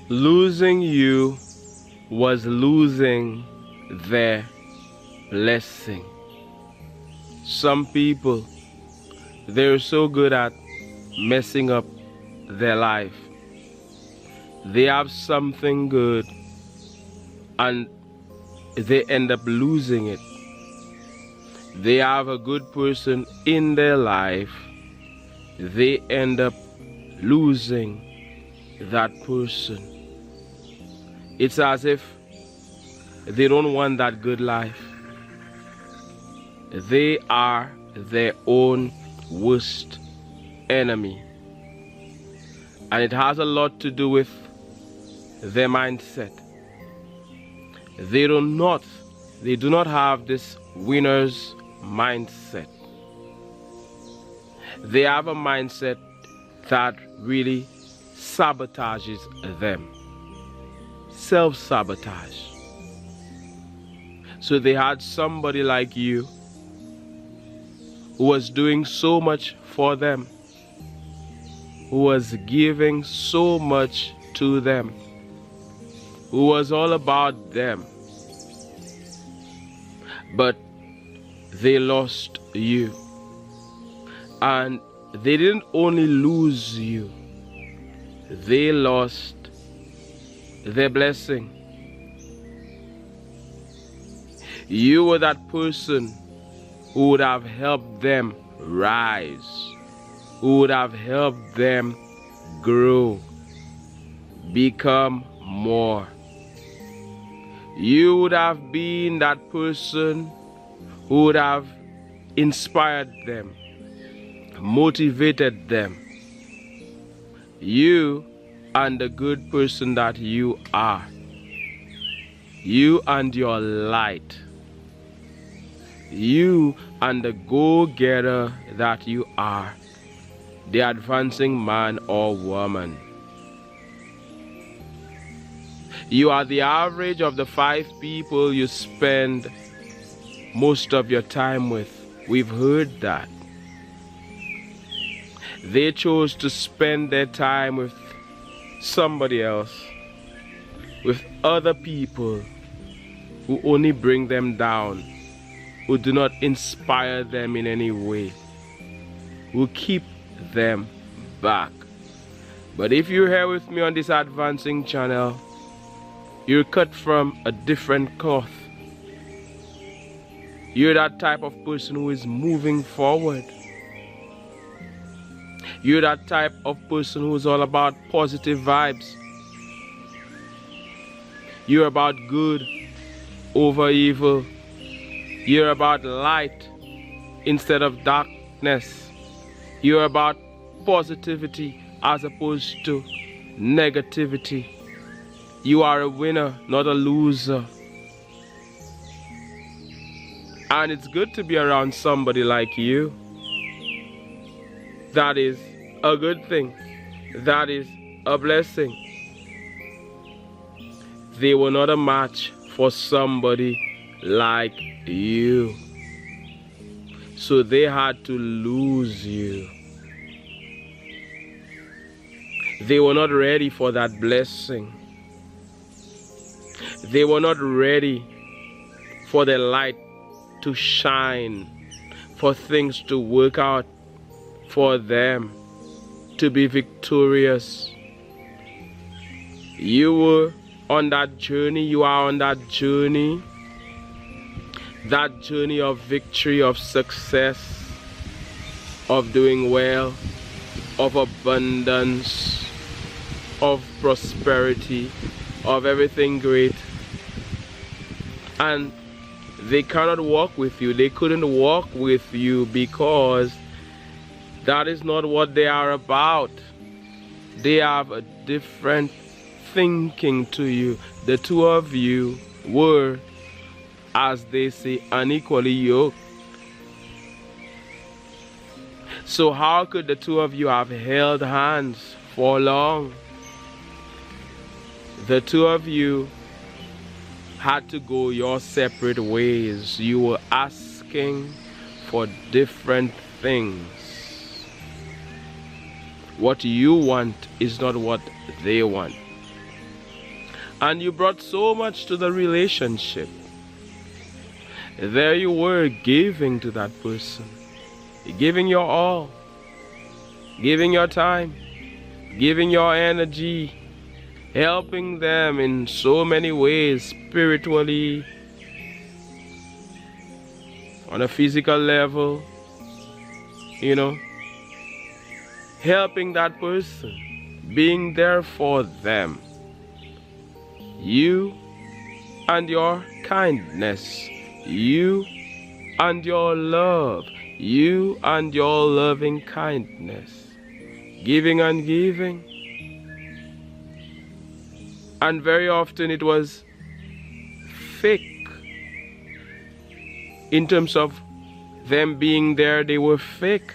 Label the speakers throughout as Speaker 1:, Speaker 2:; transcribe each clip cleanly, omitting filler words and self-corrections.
Speaker 1: Losing you was losing their blessing. Some people, they're so good at messing up their life. They have something good and they end up losing it. They have a good person in their life, they end up losing that person. It's as if they don't want that good life. They are their own worst enemy. And it has a lot to do with their mindset. They do not have this winner's mindset. They have a mindset that really sabotages them. Self-sabotage. So they had somebody like you who was doing so much for them, who was giving so much to them, who was all about them. But they lost you. And they didn't only lose you, they lost their blessing. You were that person who would have helped them rise, who would have helped them grow, become more. You would have been that person who would have inspired them, motivated them. You and the good person that you are, you and your light, you and the go-getter that you are, the advancing man or woman. You are the average of the 5 people you spend most of your time with. We've heard that. They chose to spend their time with somebody else, with other people who only bring them down, who do not inspire them in any way, who keep them back. But if you're here with me on this advancing channel, you're cut from a different cloth. You're that type of person who is moving forward. You're that type of person who's all about positive vibes. You're about good over evil. You're about light instead of darkness. You're about positivity as opposed to negativity. You are a winner, not a loser. And it's good to be around somebody like you. That is a good thing. That is a blessing. They were not a match for somebody like you. So they had to lose you. They were not ready for that blessing. They were not ready for the light to shine, for things to work out for them, to be victorious. You were on that journey, you are on that journey of victory, of success, of doing well, of abundance, of prosperity, of everything great. And they cannot walk with you. They couldn't walk with you because that is not what they are about. They have a different thinking to you. The two of you were, as they say, unequally yoked. So how could the two of you have held hands for long? The two of you had to go your separate ways. You were asking for different things. What you want is not what they want. And you brought so much to the relationship. There you were giving to that person, giving your all, giving your time, giving your energy, helping them in so many ways, spiritually, on a physical level, helping that person, being there for them. You and your kindness, you and your love, you and your loving kindness, giving and giving. And very often it was fake. In terms of them being there, they were fake.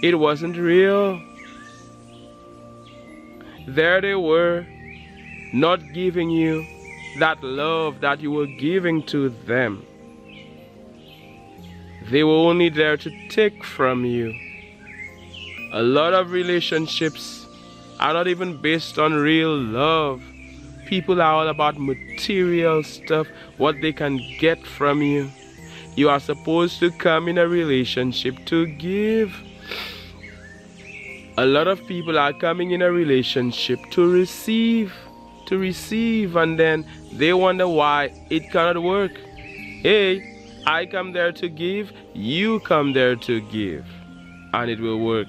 Speaker 1: It wasn't real. There they were, not giving you that love that you were giving to them. They were only there to take from you. A lot of relationships are not even based on real love. People are all about material stuff, what they can get from you. You are supposed to come in a relationship to give. A lot of people are coming in a relationship to receive, and then they wonder why it cannot work. Hey, I come there to give, you come there to give, and it will work.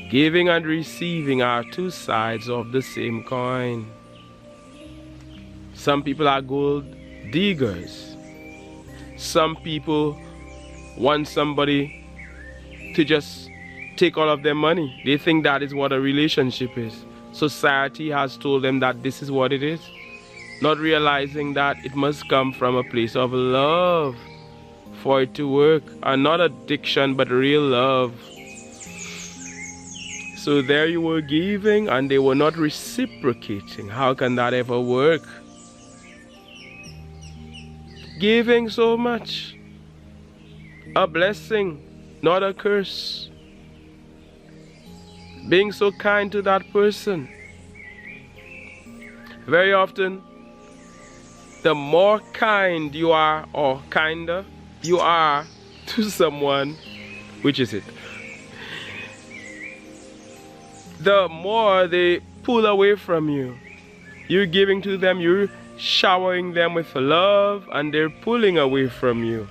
Speaker 1: Giving and receiving are two sides of the same coin. Some people are gold diggers. Some people want somebody to just take all of their money. They think that is what a relationship is. Society has told them that this is what it is, not realizing that it must come from a place of love for it to work, and not addiction but real love. So there you were giving and they were not reciprocating. How can that ever work? Giving so much, a blessing, not a curse. Being so kind to that person. Very often, the more kind you are, or kinder you are to someone, which is it? The more they pull away from you. You're giving to them, you're showering them with love, and they're pulling away from you.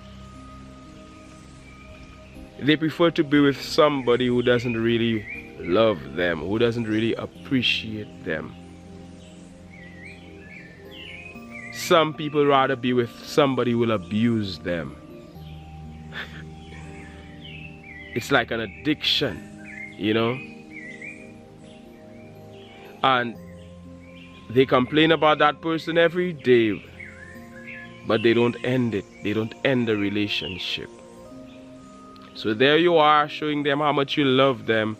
Speaker 1: They prefer to be with somebody who doesn't really love them, who doesn't really appreciate them. Some people rather be with somebody who will abuse them. It's like an addiction, And they complain about that person every day, but they don't end it. They don't end the relationship. So there you are, showing them how much you love them,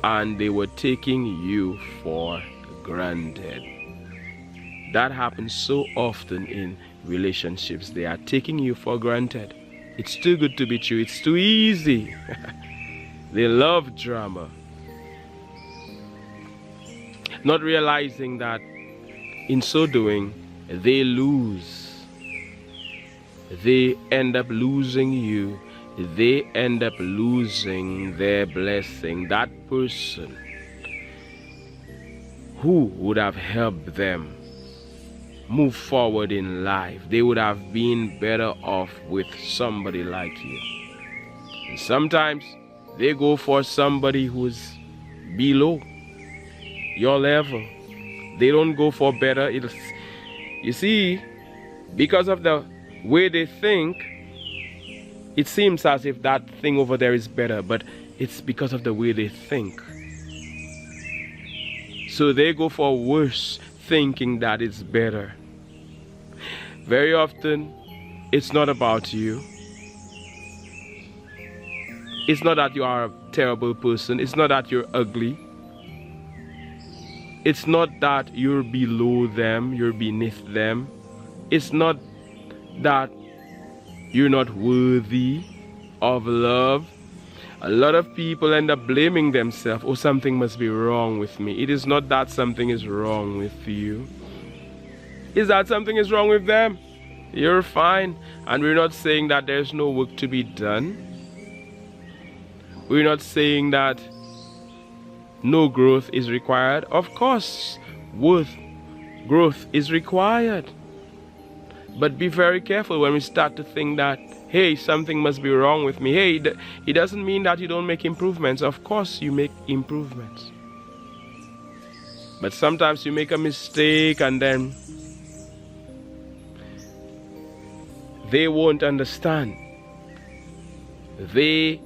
Speaker 1: and they were taking you for granted. That happens so often in relationships. They are taking you for granted. It's too good to be true. It's too easy. They love drama. Not realizing that in so doing, they lose. They end up losing you. They end up losing their blessing. That person who would have helped them move forward in life, they would have been better off with somebody like you. And sometimes they go for somebody who's below your level. They don't go for better. You see, because of the way they think, it seems as if that thing over there is better, but it's because of the way they think. So they go for worse, thinking that it's better. Very often, it's not about you. It's not that you are a terrible person. It's not that you're ugly. It's not that you're below them, you're beneath them. It's not that you're not worthy of love. A lot of people end up blaming themselves. Oh, something must be wrong with me. It is not that something is wrong with you. Is that something is wrong with them? You're fine. And we're not saying that there's no work to be done. We're not saying that no growth is required. Of course, growth is required. But be very careful when we start to think that, hey, something must be wrong with me. Hey, it doesn't mean that you don't make improvements. Of course you make improvements. But sometimes you make a mistake and then they won't understand. They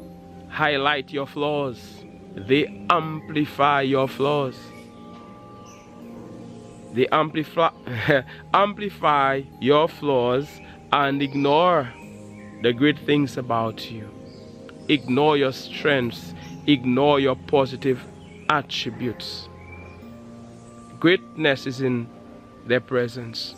Speaker 1: highlight your flaws. They amplify your flaws. They amplify your flaws and ignore the great things about you. Ignore your strengths. Ignore your positive attributes. Greatness is in their presence.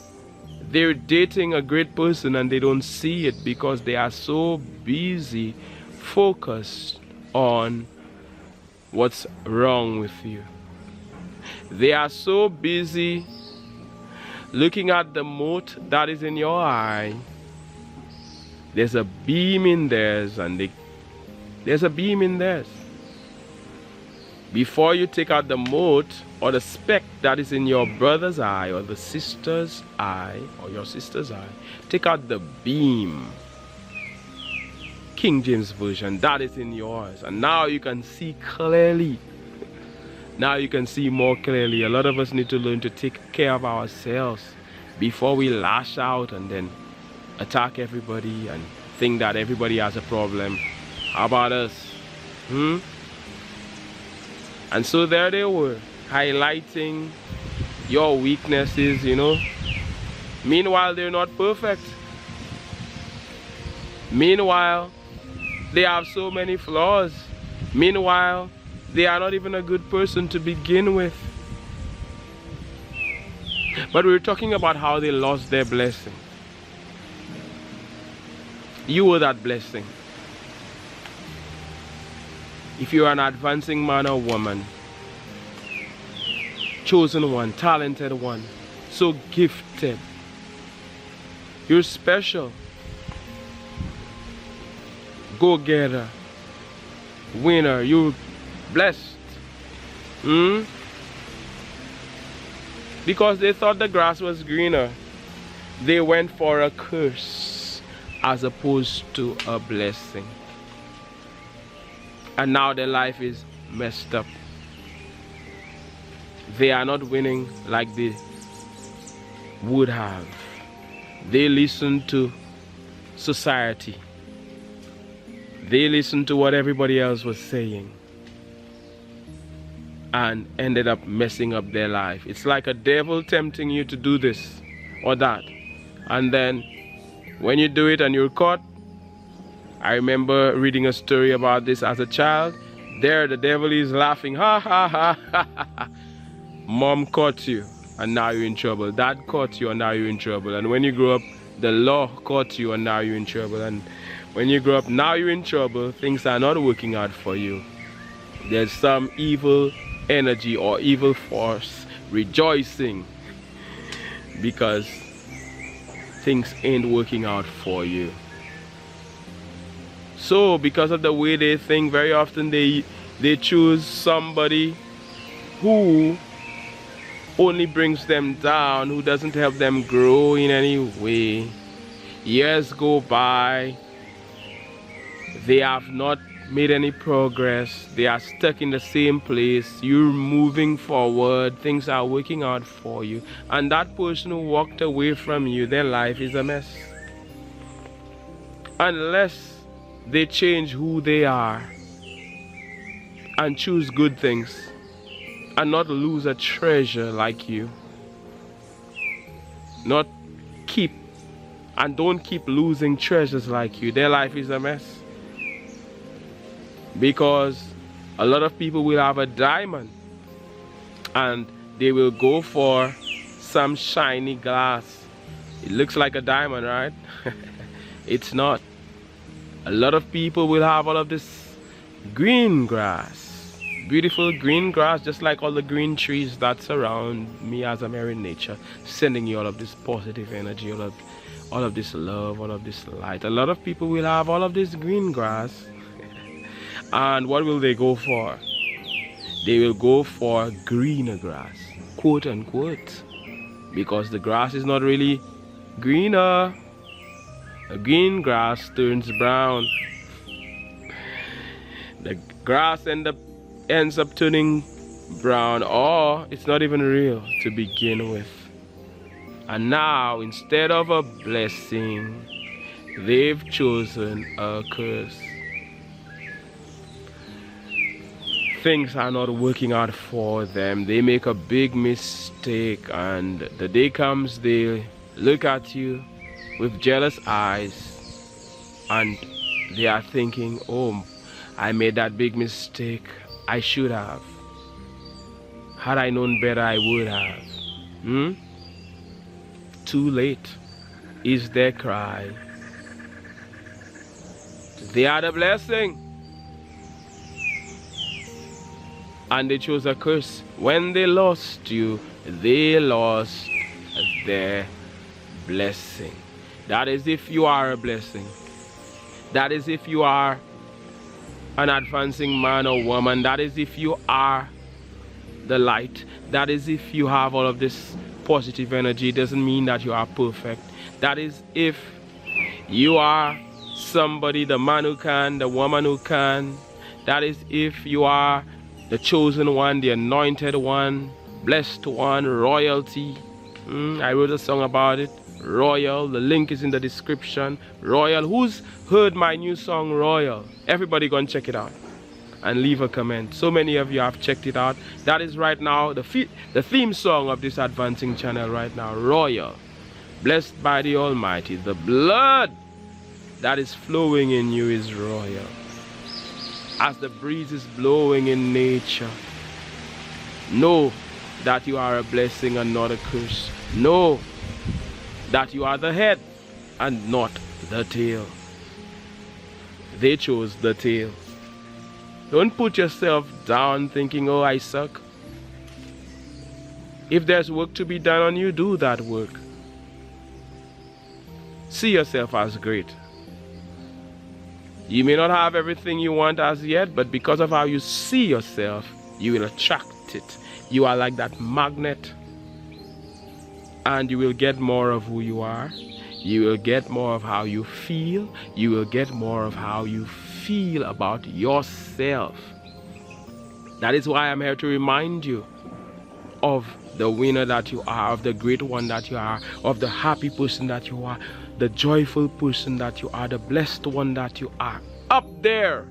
Speaker 1: They're dating a great person and they don't see it because they are so busy, focused on what's wrong with you. They are so busy looking at the mote that is in your eye. There's a beam in theirs and there's a beam in theirs. Before you take out the mote or the speck that is in your brother's eye or the sister's eye or your sister's eye, take out the beam. King James Version, that is in yours. And now you can see clearly. Now you can see more clearly. A lot of us need to learn to take care of ourselves before we lash out and then attack everybody and think that everybody has a problem. How about us? And so there they were, highlighting your weaknesses, you know. Meanwhile, they're not perfect. Meanwhile, they have so many flaws. Meanwhile, they are not even a good person to begin with. But we're talking about how they lost their blessing. You were that blessing. If you are an advancing man or woman, chosen one, talented one, so gifted, you're special, go-getter, winner, you're blessed. Because they thought the grass was greener, they went for a curse as opposed to a blessing. And now their life is messed up. They are not winning like they would have. They listen to society. They listened to what everybody else was saying and ended up messing up their life. It's like a devil tempting you to do this or that. And then when you do it and you're caught, I remember reading a story about this as a child. There the devil is laughing. Ha ha ha ha ha. Mom caught you and now you're in trouble. Dad caught you and now you're in trouble. And when you grow up, the law caught you and now you're in trouble. And when you grow up, now you're in trouble. Things are not working out for you. There's some evil energy or evil force rejoicing because things ain't working out for you. So because of the way they think, very often they choose somebody who only brings them down, who doesn't help them grow in any way. Years go by, they have not made any progress, they are stuck in the same place. You're moving forward, things are working out for you, and that person who walked away from you, their life is a mess. Unless they change who they are and choose good things and not lose a treasure like you. Not keep and don't keep losing treasures like you. Their life is a mess. Because a lot of people will have a diamond and they will go for some shiny glass. It looks like a diamond, right? It's not. A lot of people will have all of this green grass. Beautiful green grass, just like all the green trees that surround me as I'm here in nature, sending you all of this positive energy, all of this love, all of this light. A lot of people will have all of this green grass, and what will they go for? They will go for greener grass, quote unquote, because the grass is not really greener. A green grass turns brown. The grass ends up turning brown, or it's not even real to begin with. And now, instead of a blessing, they've chosen a curse. Things are not working out for them. They make a big mistake, and the day comes, they look at you with jealous eyes, and they are thinking, oh, I made that big mistake. I should have. Had I known better, I would have. Too late is their cry. They are the blessing, and they chose a curse. When they lost you, they lost their blessing. That is if you are a blessing. That is if you are an advancing man or woman. That is if you are the light. That is if you have all of this positive energy. It doesn't mean that you are perfect. That is if you are somebody, the man who can, the woman who can. That is if you are the chosen one, the anointed one, blessed one, royalty. I wrote a song about it. Royal. The link is in the description. Royal. Who's heard my new song Royal? Everybody go and check it out and leave a comment. So many of you have checked it out. That is right now the theme song of this advancing channel right now. Royal. Blessed by the Almighty. The blood that is flowing in you is royal. As the breeze is blowing in nature, know that you are a blessing and not a curse. Know that you are the head and not the tail. They chose the tail. Don't put yourself down thinking, oh, I suck. If there's work to be done on you, do that work. See yourself as great. You may not have everything you want as yet, but because of how you see yourself, you will attract it. You are like that magnet, and you will get more of who you are. You will get more of how you feel. You will get more of how you feel about yourself. That is why I'm here to remind you of the winner that you are, of the great one that you are, of the happy person that you are, the joyful person that you are, the blessed one that you are. Up there,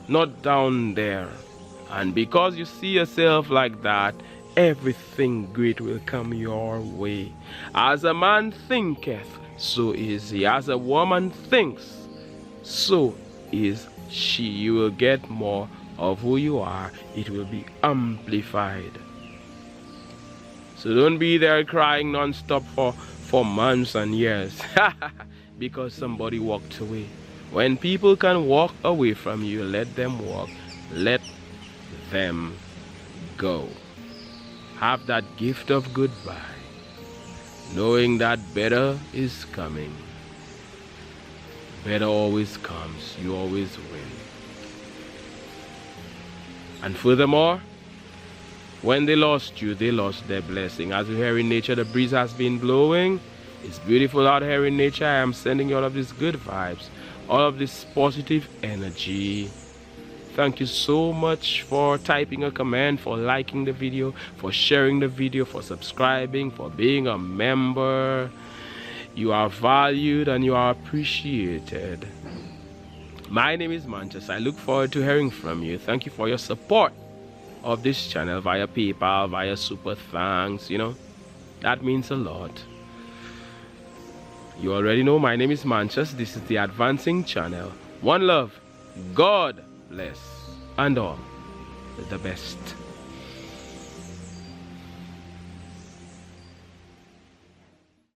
Speaker 1: not down there. And because you see yourself like that, everything great will come your way. As a man thinketh, so is he. As a woman thinks, so is she. You will get more of who you are. It will be amplified. So don't be there crying non-stop for months and years because somebody walked away. When people can walk away from you, let them walk. Let them go. Have that gift of goodbye, knowing that better is coming. Better always comes. You always win. And furthermore, when they lost you, they lost their blessing. As we hear in nature, the breeze has been blowing. It's beautiful out here in nature. I am sending you all of these good vibes, all of this positive energy. Thank you so much for typing a comment, for liking the video, for sharing the video, for subscribing, for being a member. You are valued and you are appreciated. My name is Mantius. I look forward to hearing from you. Thank you for your support of this channel via PayPal, via Super Thanks. You know, that means a lot. You already know my name is Mantius. This is the Advancing Channel. One love. God bless, and all the best.